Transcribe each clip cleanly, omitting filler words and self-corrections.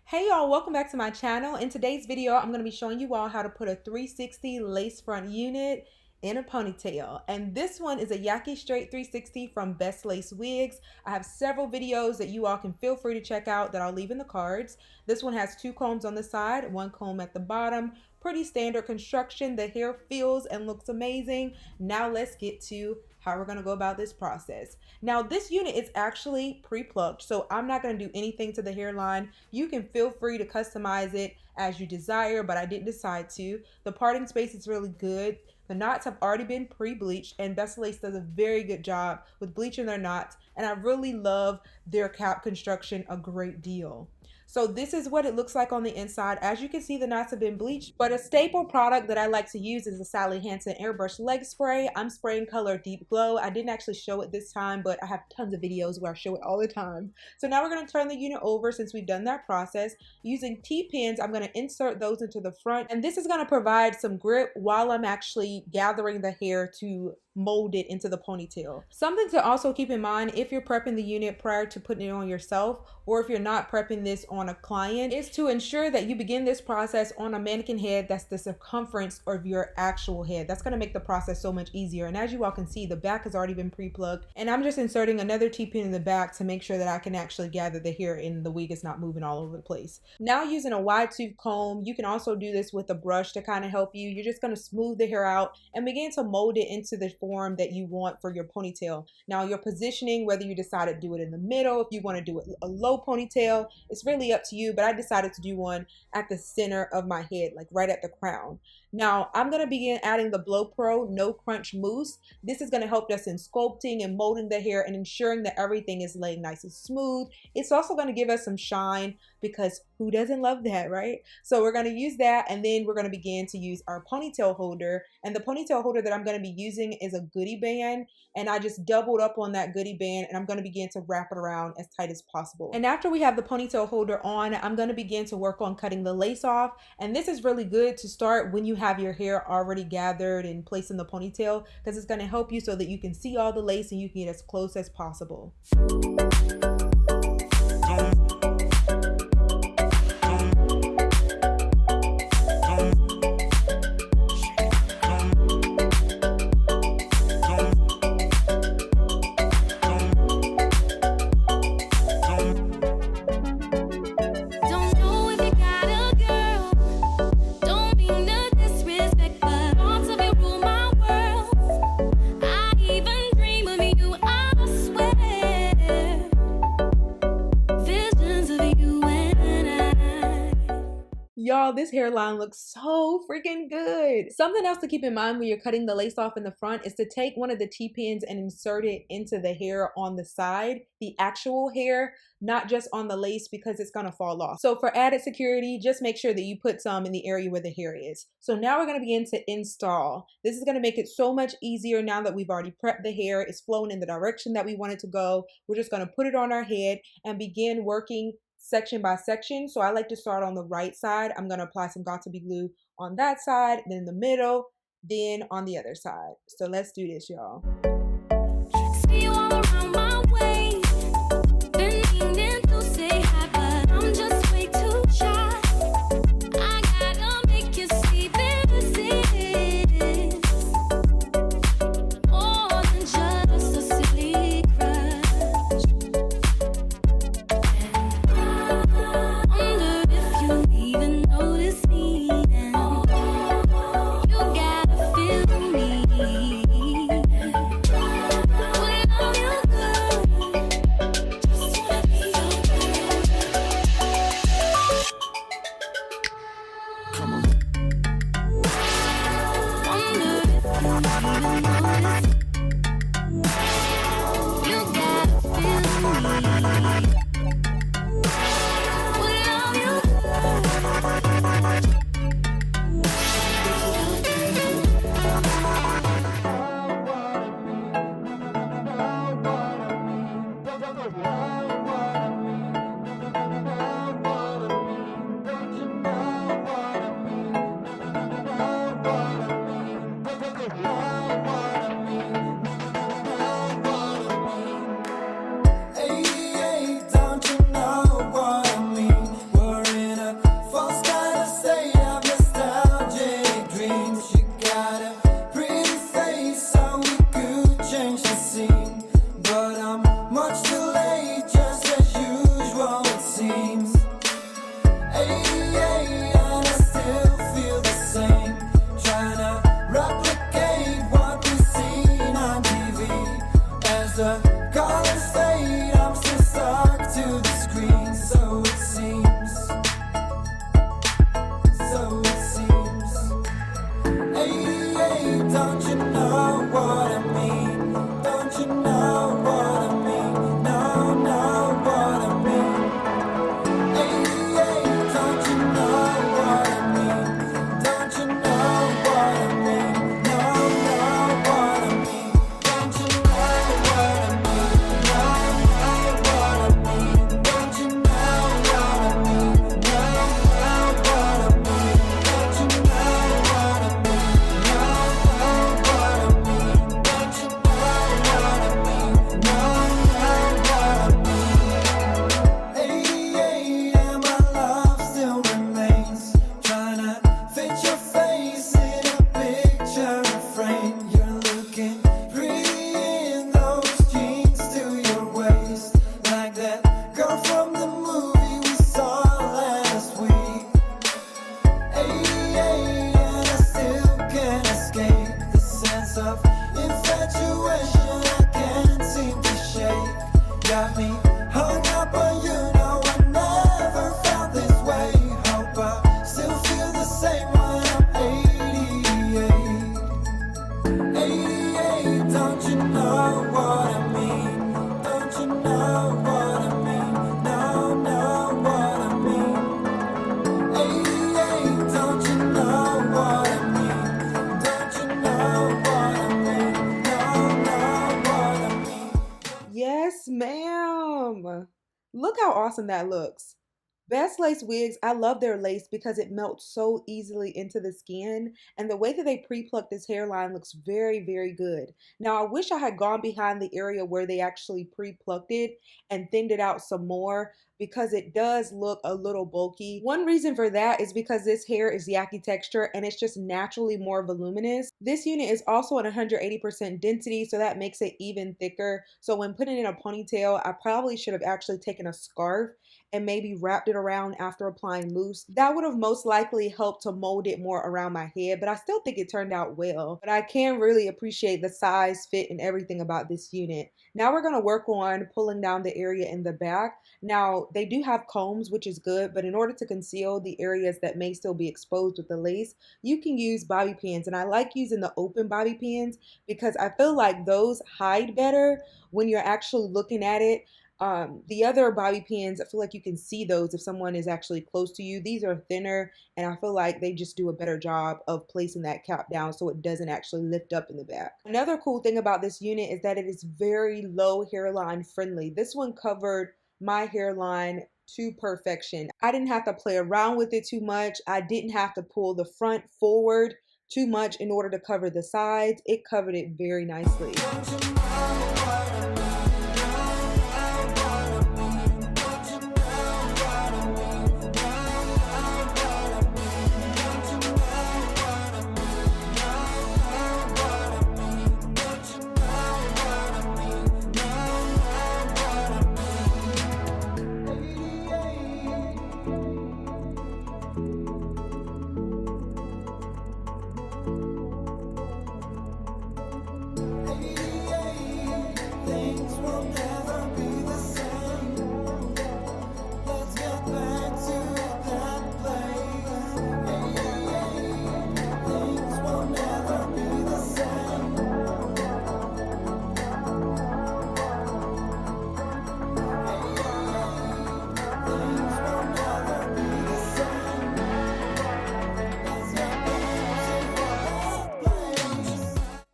Hey y'all, welcome back to my channel. In today's video, I'm going to be showing you all how to put a 360 lace front unit in a ponytail. And this one is a Yaki straight 360 from Bestlacewigs. I have several videos that you all can feel free to check out that I'll leave in the cards. This one has two combs on the side, one comb at the bottom. Pretty standard construction. The hair feels and looks amazing. Now let's get to how we're going to go about this process. Now this unit is actually pre-plucked, so I'm not going to do anything to the hairline. You can feel free to customize it as you desire, but I didn't decide to. The parting space is really good. The knots have already been pre-bleached, and Bestlace does a very good job with bleaching their knots, and I really love their cap construction a great deal. So this is what it looks like on the inside. As you can see, the knots have been bleached, but a staple product that I like to use is the Sally Hansen Airbrush Leg Spray. I'm spraying color Deep Glow. I didn't actually show it this time, but I have tons of videos where I show it all the time. So now we're going to turn the unit over since we've done that process. Using T-pins, I'm going to insert those into the front, and this is going to provide some grip while I'm actually gathering the hair to mold it into the ponytail. Something to also keep in mind if you're prepping the unit prior to putting it on yourself, or if you're not prepping this on a client, is to ensure that you begin this process on a mannequin head that's the circumference of your actual head. That's going to make the process so much easier. And as you all can see, the back has already been pre-plugged, and I'm just inserting another T-pin in the back to make sure that I can actually gather the hair and the wig is not moving all over the place. Now using a wide tooth comb, you can also do this with a brush to kind of help you. You're just going to smooth the hair out and begin to mold it into the form that you want for your ponytail. Now your positioning, whether you decide to do it in the middle, if you want to do it a low ponytail, it's really up to you, but I decided to do one at the center of my head, like right at the crown. Now I'm going to begin adding the Blow Pro No Crunch Mousse. This is going to help us in sculpting and molding the hair and ensuring that everything is laying nice and smooth. It's also going to give us some shine, because who doesn't love that, right? So we're going to use that, and then we're going to begin to use our ponytail holder. And the ponytail holder that I'm going to be using is a goodie band, and I just doubled up on that goodie band, and I'm going to begin to wrap it around as tight as possible. And after we have the ponytail holder on, I'm going to begin to work on cutting the lace off. And this is really good to start when you have your hair already gathered and placed in the ponytail, because it's going to help you so that you can see all the lace and you can get as close as possible. Y'all, this hairline looks so freaking good. Something else to keep in mind when you're cutting the lace off in the front is to take one of the T-pins and insert it into the hair on the side, the actual hair, not just on the lace, because it's gonna fall off. So for added security, just make sure that you put some in the area where the hair is. So now we're gonna begin to install. This is gonna make it so much easier now that we've already prepped the hair. It's flowing in the direction that we want it to go. We're just gonna put it on our head and begin working section by section. So I like to start on the right side. I'm going to apply some Got2b glue on that side, then the middle, then on the other side. So let's do this, y'all. See you all around my way. Been meaning to say hi, but I'm just way too shy. I gotta make you see this is more than just a silly crush. Wonder if you even notice me now. You gotta feel me. 88 and I still feel the same. Trying to replicate what we've seen on TV. As the colors fade, I'm still stuck to the screen. So it seems. So it seems. 88, don't you know what I mean? Don't you know what I mean? No, no, what I mean. 88, don't you know what I mean? Don't you know what I mean? No, no, what I mean. Don't you know what I mean? No, no, what I mean. Don't you know what I mean? No, no, what I mean. Don't you know what I mean? No, no, what I mean. Don't you know what I mean? No, no, what I mean. 88 and my love still remains. Tryna fit your face in a picture frame. You're looking pretty in those jeans to your waist, like that girl from the movie we saw last week. 88 and I still can't escape the sense of infatuation I can't seem to shake. Got me hung up on you, no, I never felt this way. Hope I still feel the same when I'm 88. 88, don't you know what I mean? Don't you know what I mean? No, no, what I mean. 88, don't you know what I mean? Don't you know what I mean? No, no, what I mean. Yes, ma'am. Look how awesome that looks. Best Lace Wigs, I love their lace because it melts so easily into the skin, and the way that they pre-plucked this hairline looks very, very good. Now, I wish I had gone behind the area where they actually pre-plucked it and thinned it out some more because it does look a little bulky. One reason for that is because this hair is yaki texture and it's just naturally more voluminous. This unit is also at 180% density, so that makes it even thicker. So when putting in a ponytail, I probably should have actually taken a scarf and maybe wrapped it around after applying mousse. That would have most likely helped to mold it more around my head, but I still think it turned out well. But I can really appreciate the size, fit, and everything about this unit. Now we're gonna work on pulling down the area in the back. Now they do have combs, which is good, but in order to conceal the areas that may still be exposed with the lace, you can use bobby pins. And I like using the open bobby pins because I feel like those hide better when you're actually looking at it. The other bobby pins, I feel like you can see those if someone is actually close to you. These are thinner, and I feel like they just do a better job of placing that cap down so it doesn't actually lift up in the back. Another cool thing about this unit is that it is very low hairline friendly. This one covered my hairline to perfection. I didn't have to play around with it too much. I didn't have to pull the front forward too much in order to cover the sides. It covered it very nicely.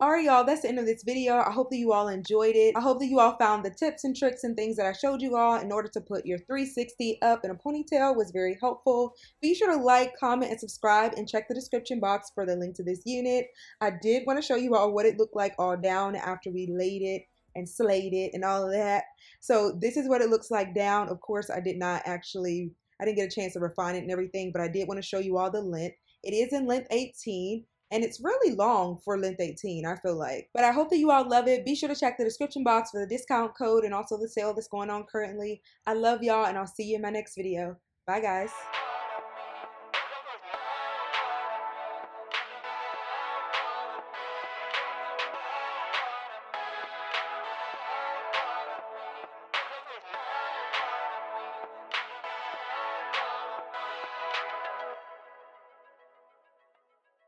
Alright, y'all, that's the end of this video. I hope that you all enjoyed it. I hope that you all found the tips and tricks and things that I showed you all in order to put your 360 up in a ponytail was very helpful. Be sure to like, comment, and subscribe, and check the description box for the link to this unit. I did want to show you all what it looked like all down after we laid it and slayed it and all of that. So this is what it looks like down. Of course, I didn't get a chance to refine it and everything, but I did want to show you all the length. It is in length 18. And it's really long for length 18, I feel like. But I hope that you all love it. Be sure to check the description box for the discount code and also the sale that's going on currently. I love y'all, and I'll see you in my next video. Bye, guys.